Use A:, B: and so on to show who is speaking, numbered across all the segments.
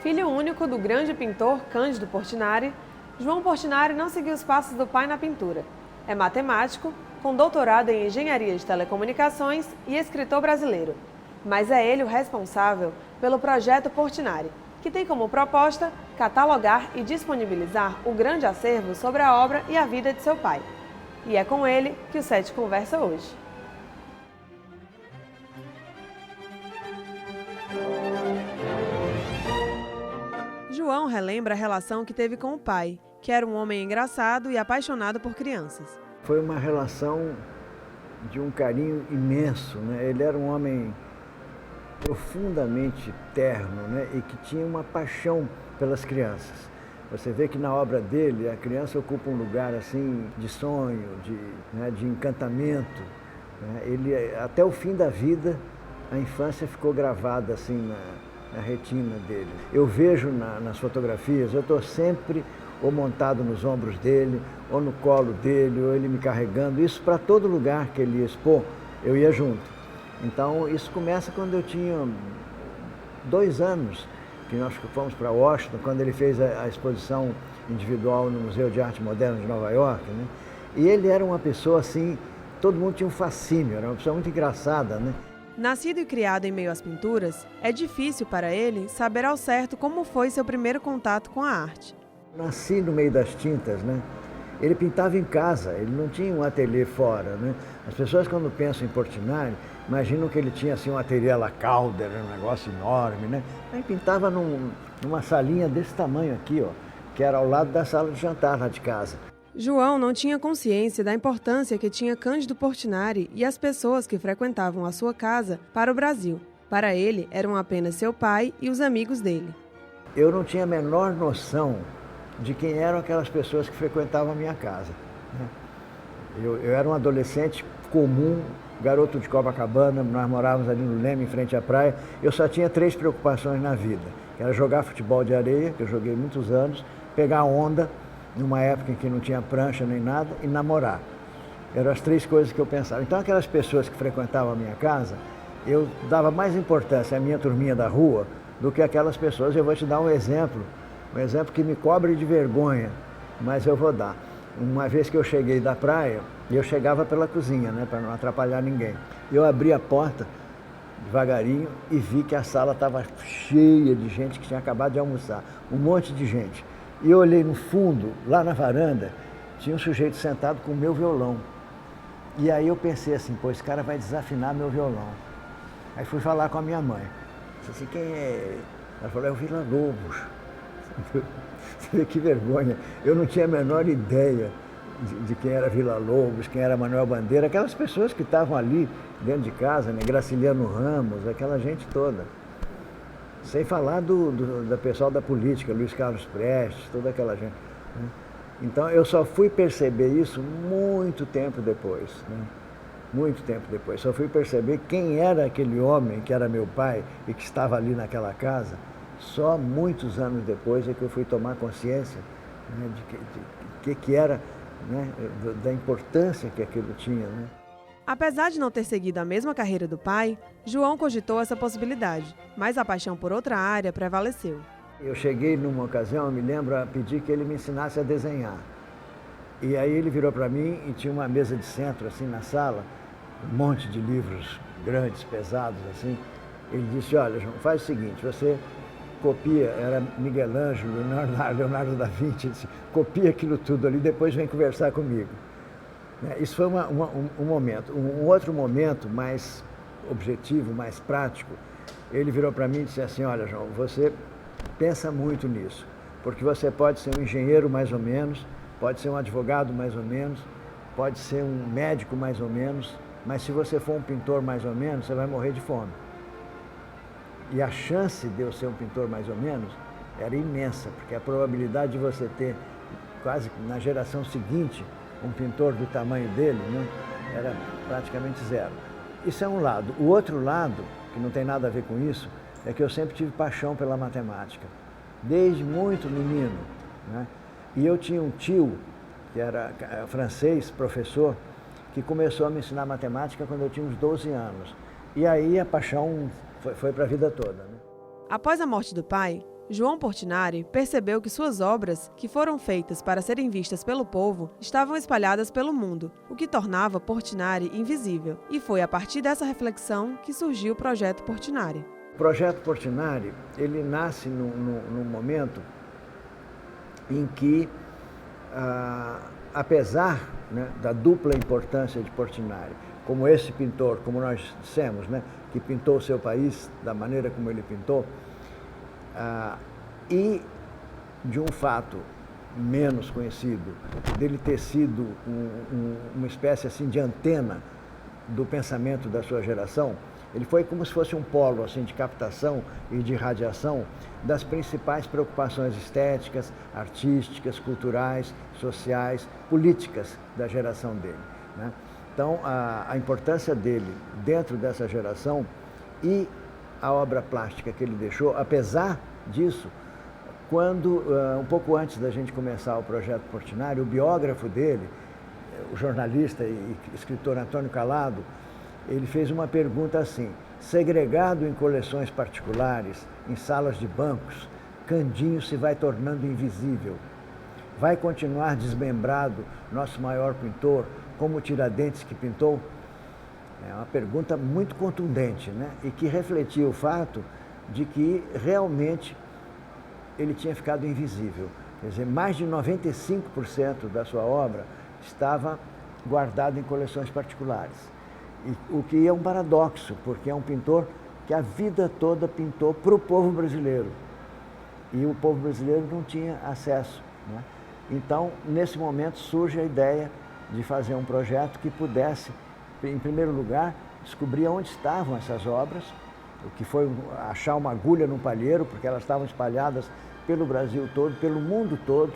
A: Filho único do grande pintor Cândido Portinari, João Portinari não seguiu os passos do pai na pintura. É matemático, com doutorado em engenharia de telecomunicações e escritor brasileiro. Mas é ele o responsável pelo projeto Portinari, que tem como proposta catalogar e disponibilizar o grande acervo sobre a obra e a vida de seu pai. E é com ele que o SET conversa hoje. João relembra a relação que teve com o pai, que era um homem engraçado e apaixonado por crianças.
B: Foi uma relação de um carinho imenso, né? Ele era um homem profundamente terno, né? E que tinha uma paixão pelas crianças. Você vê que na obra dele a criança ocupa um lugar assim de sonho, de encantamento, né? Ele, até o fim da vida, a infância ficou gravada assim na retina dele. Eu vejo nas fotografias, eu estou sempre ou montado nos ombros dele, ou no colo dele, ou ele me carregando. Isso para todo lugar que ele ia expor, eu ia junto. Então isso começa quando eu tinha 2 anos, que nós fomos para Washington, quando ele fez a exposição individual no Museu de Arte Moderna de Nova York, né? E ele era uma pessoa assim, todo mundo tinha um fascínio, era uma pessoa muito engraçada, né?
A: Nascido e criado em meio às pinturas, é difícil para ele saber ao certo como foi seu primeiro contato com a arte.
B: Nasci no meio das tintas, né? Ele pintava em casa, ele não tinha um ateliê fora, né? As pessoas quando pensam em Portinari, imaginam que ele tinha assim um ateliê à la Calder, um negócio enorme, né? Ele pintava numa salinha desse tamanho aqui, ó, que era ao lado da sala de jantar lá de casa.
A: João não tinha consciência da importância que tinha Cândido Portinari e as pessoas que frequentavam a sua casa para o Brasil. Para ele, eram apenas seu pai e os amigos dele.
B: Eu não tinha a menor noção de quem eram aquelas pessoas que frequentavam a minha casa, né? Eu era um adolescente comum, garoto de Copacabana, nós morávamos ali no Leme, em frente à praia. Eu só tinha 3 preocupações na vida, que era jogar futebol de areia, que eu joguei muitos anos, pegar onda, numa época em que não tinha prancha nem nada, e namorar. Eram as 3 coisas que eu pensava. Então aquelas pessoas que frequentavam a minha casa, eu dava mais importância à minha turminha da rua do que aquelas pessoas. Eu vou te dar um exemplo que me cobre de vergonha, mas eu vou dar. Uma vez que eu cheguei da praia, eu chegava pela cozinha, né, para não atrapalhar ninguém. Eu abri a porta devagarinho e vi que a sala estava cheia de gente que tinha acabado de almoçar, um monte de gente. E eu olhei no fundo, lá na varanda, tinha um sujeito sentado com o meu violão. E aí eu pensei assim, pô, esse cara vai desafinar meu violão. Aí fui falar com a minha mãe. Disse assim, quem é? Ela falou, é o Vila Lobos. Você vê que vergonha. Eu não tinha a menor ideia de quem era Vila Lobos, quem era Manuel Bandeira, aquelas pessoas que estavam ali dentro de casa, né? Graciliano Ramos, aquela gente toda. Sem falar do pessoal da política, Luiz Carlos Prestes, toda aquela gente, né? Então eu só fui perceber isso muito tempo depois, né? Muito tempo depois. Só fui perceber quem era aquele homem que era meu pai e que estava ali naquela casa. Só muitos anos depois é que eu fui tomar consciência, né, de que era, né, da importância que aquilo tinha, né?
A: Apesar de não ter seguido a mesma carreira do pai, João cogitou essa possibilidade, mas a paixão por outra área prevaleceu.
B: Eu cheguei numa ocasião, eu me lembro, a pedir que ele me ensinasse a desenhar. E aí ele virou para mim e tinha uma mesa de centro assim na sala, um monte de livros grandes, pesados assim. Ele disse, olha, João, faz o seguinte, você copia, era Miguel Ângelo, Leonardo da Vinci, disse, copia aquilo tudo ali, depois vem conversar comigo. Isso foi um momento. Um outro momento mais objetivo, mais prático, ele virou para mim e disse assim, olha, João, você pensa muito nisso, porque você pode ser um engenheiro mais ou menos, pode ser um advogado mais ou menos, pode ser um médico mais ou menos, mas se você for um pintor mais ou menos, você vai morrer de fome. E a chance de eu ser um pintor mais ou menos era imensa, porque a probabilidade de você ter, quase na geração seguinte, um pintor do tamanho dele, né, era praticamente zero. Isso é um lado. O outro lado, que não tem nada a ver com isso, é que eu sempre tive paixão pela matemática, desde muito menino, né? E eu tinha um tio, que era francês, professor, que começou a me ensinar matemática quando eu tinha uns 12 anos. E aí a paixão foi para a vida toda, né?
A: Após a morte do pai, João Portinari percebeu que suas obras, que foram feitas para serem vistas pelo povo, estavam espalhadas pelo mundo, o que tornava Portinari invisível. E foi a partir dessa reflexão que surgiu o Projeto Portinari.
B: O Projeto Portinari, ele nasce num momento em que, apesar, né, da dupla importância de Portinari, como esse pintor, como nós dissemos, né, que pintou o seu país da maneira como ele pintou, e de um fato menos conhecido, dele ter sido uma espécie assim de antena do pensamento da sua geração, ele foi como se fosse um polo assim, de captação e de radiação das principais preocupações estéticas, artísticas, culturais, sociais, políticas da geração dele, né? Então, a importância dele dentro dessa geração e a obra plástica que ele deixou, apesar disso, quando, um pouco antes da gente começar o Projeto Portinari, o biógrafo dele, o jornalista e escritor Antônio Calado, ele fez uma pergunta assim: segregado em coleções particulares, em salas de bancos, Candinho se vai tornando invisível. Vai continuar desmembrado nosso maior pintor, como o Tiradentes que pintou? É uma pergunta muito contundente, né? E que refletia o fato de que realmente ele tinha ficado invisível. Quer dizer, mais de 95% da sua obra estava guardado em coleções particulares. O que é um paradoxo, porque é um pintor que a vida toda pintou para o povo brasileiro. E o povo brasileiro não tinha acesso, né? Então, nesse momento, surge a ideia de fazer um projeto que pudesse, em primeiro lugar, descobrir onde estavam essas obras, o que foi achar uma agulha num palheiro, porque elas estavam espalhadas pelo Brasil todo, pelo mundo todo.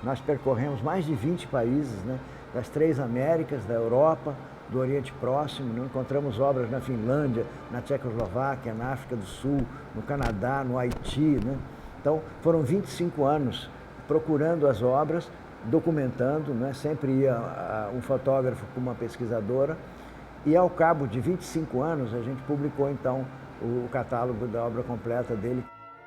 B: Nós percorremos mais de 20 países, né? Das 3 Américas, da Europa, do Oriente Próximo, né? Encontramos obras na Finlândia, na Tchecoslováquia, na África do Sul, no Canadá, no Haiti, né? Então, foram 25 anos procurando as obras, documentando, né? Sempre ia um fotógrafo com uma pesquisadora, e ao cabo de 25 anos a gente publicou então o catálogo da obra completa dele.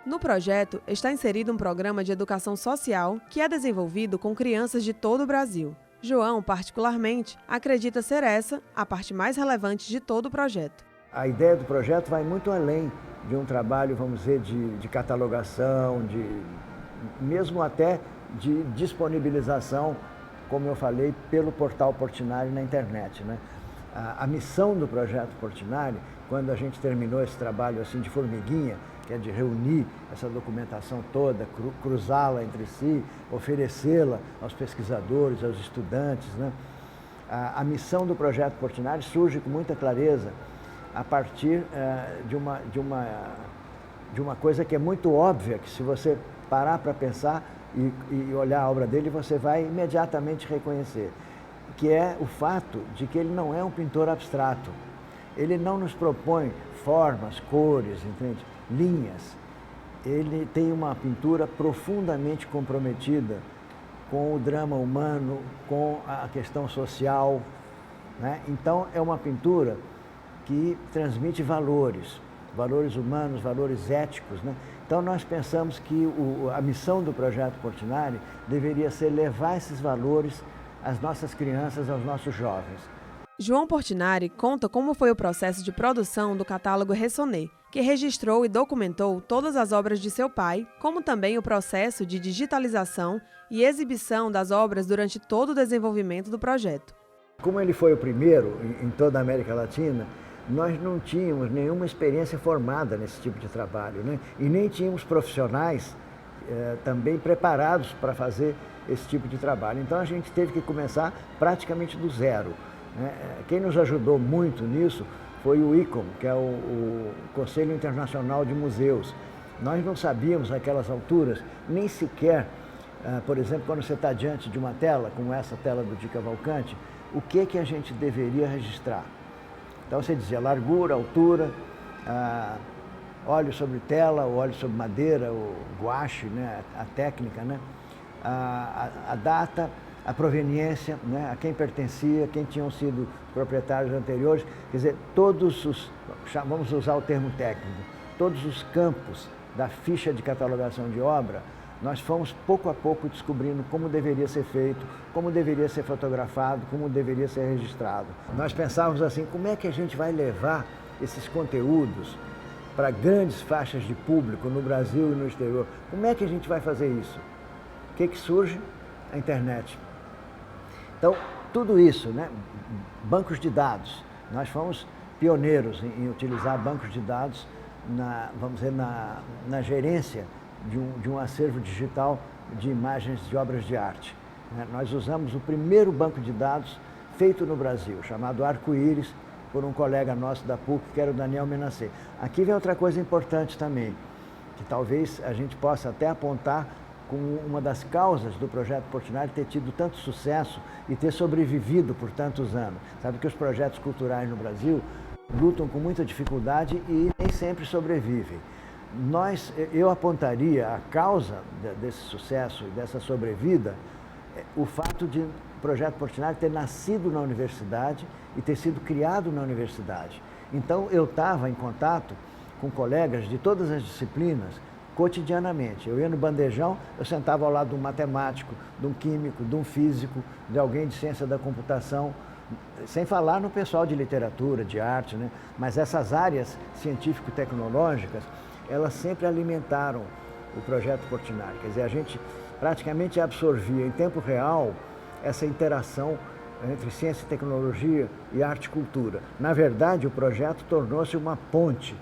A: No projeto está inserido um programa de educação social que é desenvolvido com crianças de todo o Brasil. João, particularmente, acredita ser essa a parte mais relevante de todo o projeto.
B: A ideia do projeto vai muito além de um trabalho, vamos dizer, de catalogação, mesmo até de disponibilização, como eu falei, pelo portal Portinari na internet, né? A missão do Projeto Portinari, quando a gente terminou esse trabalho assim de formiguinha, que é de reunir essa documentação toda, cruzá-la entre si, oferecê-la aos pesquisadores, aos estudantes, né? A missão do Projeto Portinari surge com muita clareza a partir de uma coisa que é muito óbvia, que se você parar para pensar e olhar a obra dele, você vai imediatamente reconhecer, que é o fato de que ele não é um pintor abstrato. Ele não nos propõe formas, cores, entende? Linhas. Ele tem uma pintura profundamente comprometida com o drama humano, com a questão social, né? Então, é uma pintura que transmite valores, valores humanos, valores éticos, né? Então, nós pensamos que a missão do Projeto Portinari deveria ser levar esses valores às nossas crianças, aos nossos jovens.
A: João Portinari conta como foi o processo de produção do catálogo Ressonê, que registrou e documentou todas as obras de seu pai, como também o processo de digitalização e exibição das obras durante todo o desenvolvimento do projeto.
B: Como ele foi o primeiro em toda a América Latina, nós não tínhamos nenhuma experiência formada nesse tipo de trabalho, né? E nem tínhamos profissionais também preparados para fazer esse tipo de trabalho. Então a gente teve que começar praticamente do zero, né? Quem nos ajudou muito nisso foi o ICOM, que é o Conselho Internacional de Museus. Nós não sabíamos naquelas alturas, nem sequer, por exemplo, quando você está diante de uma tela, como essa tela do Di Cavalcanti, o que a gente deveria registrar. Então você dizia largura, altura, óleo sobre tela, o óleo sobre madeira, o guache, né, a técnica, né, a data, a proveniência, né, a quem pertencia, quem tinham sido proprietários anteriores, quer dizer, todos os, vamos usar o termo técnico, todos os campos da ficha de catalogação de obra, nós fomos pouco a pouco descobrindo como deveria ser feito, como deveria ser fotografado, como deveria ser registrado. Nós pensávamos assim, como é que a gente vai levar esses conteúdos para grandes faixas de público no Brasil e no exterior? Como é que a gente vai fazer isso? O que surge? A internet. Então, tudo isso, né? Bancos de dados. Nós fomos pioneiros em utilizar bancos de dados vamos dizer, na gerência de um acervo digital de imagens de obras de arte. Nós usamos o primeiro banco de dados feito no Brasil, chamado Arco-Íris, por um colega nosso da PUC, que era o Daniel Menacê. Aqui vem outra coisa importante também, que talvez a gente possa até apontar como uma das causas do projeto Portinari ter tido tanto sucesso e ter sobrevivido por tantos anos. Sabe que os projetos culturais no Brasil lutam com muita dificuldade e nem sempre sobrevivem. Eu apontaria a causa desse sucesso e dessa sobrevida, o fato de o projeto Portinari ter nascido na universidade e ter sido criado na universidade. Então, eu estava em contato com colegas de todas as disciplinas cotidianamente. Eu ia no bandejão, eu sentava ao lado de um matemático, de um químico, de um físico, de alguém de ciência da computação, sem falar no pessoal de literatura, de arte, né? Mas essas áreas científico-tecnológicas, elas sempre alimentaram o projeto Portinari. Quer dizer, a gente praticamente absorvia em tempo real essa interação entre ciência e tecnologia e arte e cultura. Na verdade, o projeto tornou-se uma ponte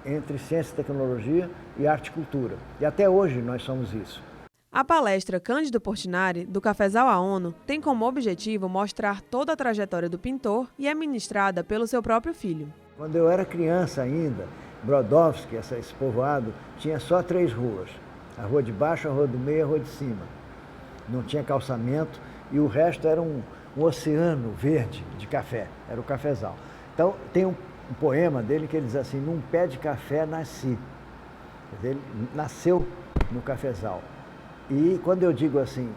B: entre ciência e tecnologia e arte e cultura. E até hoje nós somos isso.
A: A palestra Cândido Portinari, do Cafezal à ONU, tem como objetivo mostrar toda a trajetória do pintor e é ministrada pelo seu próprio filho.
B: Quando eu era criança ainda, Brodowski, esse povoado, tinha só 3 ruas. A rua de baixo, a rua do meio e a rua de cima. Não tinha calçamento e o resto era um oceano verde de café, era o cafezal. Então, tem um poema dele que ele diz assim, num pé de café nasci. Ele nasceu no cafezal. E quando eu digo assim,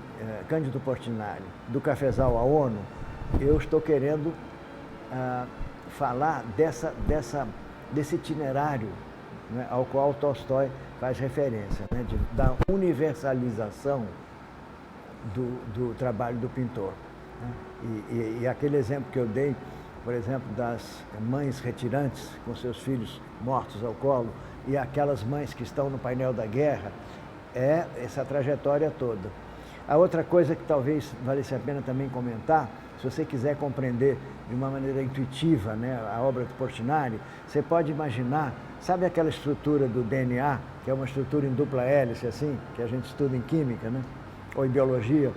B: Cândido Portinari, do Cafezal à ONU, eu estou querendo falar desse itinerário, né, ao qual Tolstói faz referência, né, da universalização do trabalho do pintor. Né? E aquele exemplo que eu dei, por exemplo, das mães retirantes com seus filhos mortos ao colo e aquelas mães que estão no painel da guerra, é essa trajetória toda. A outra coisa que talvez valesse a pena também comentar, se você quiser compreender de uma maneira intuitiva, né, a obra do Portinari, você pode imaginar, sabe aquela estrutura do DNA, que é uma estrutura em dupla hélice, assim, que a gente estuda em química, né, ou em biologia?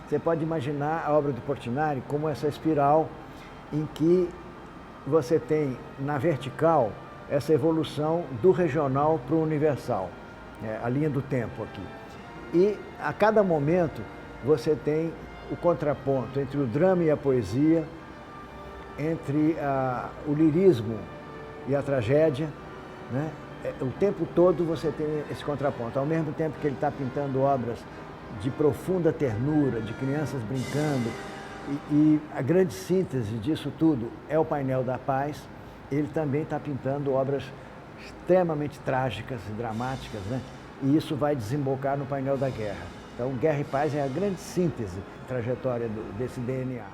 B: Você pode imaginar a obra do Portinari como essa espiral em que você tem, na vertical, essa evolução do regional para o universal. A linha do tempo aqui. E a cada momento você tem o contraponto entre o drama e a poesia, entre o lirismo e a tragédia, né? O tempo todo você tem esse contraponto. Ao mesmo tempo que ele está pintando obras de profunda ternura, de crianças brincando, e a grande síntese disso tudo é o painel da paz, ele também está pintando obras extremamente trágicas e dramáticas, né? E isso vai desembocar no painel da guerra. Então, Guerra e Paz é a grande síntese, trajetória desse DNA.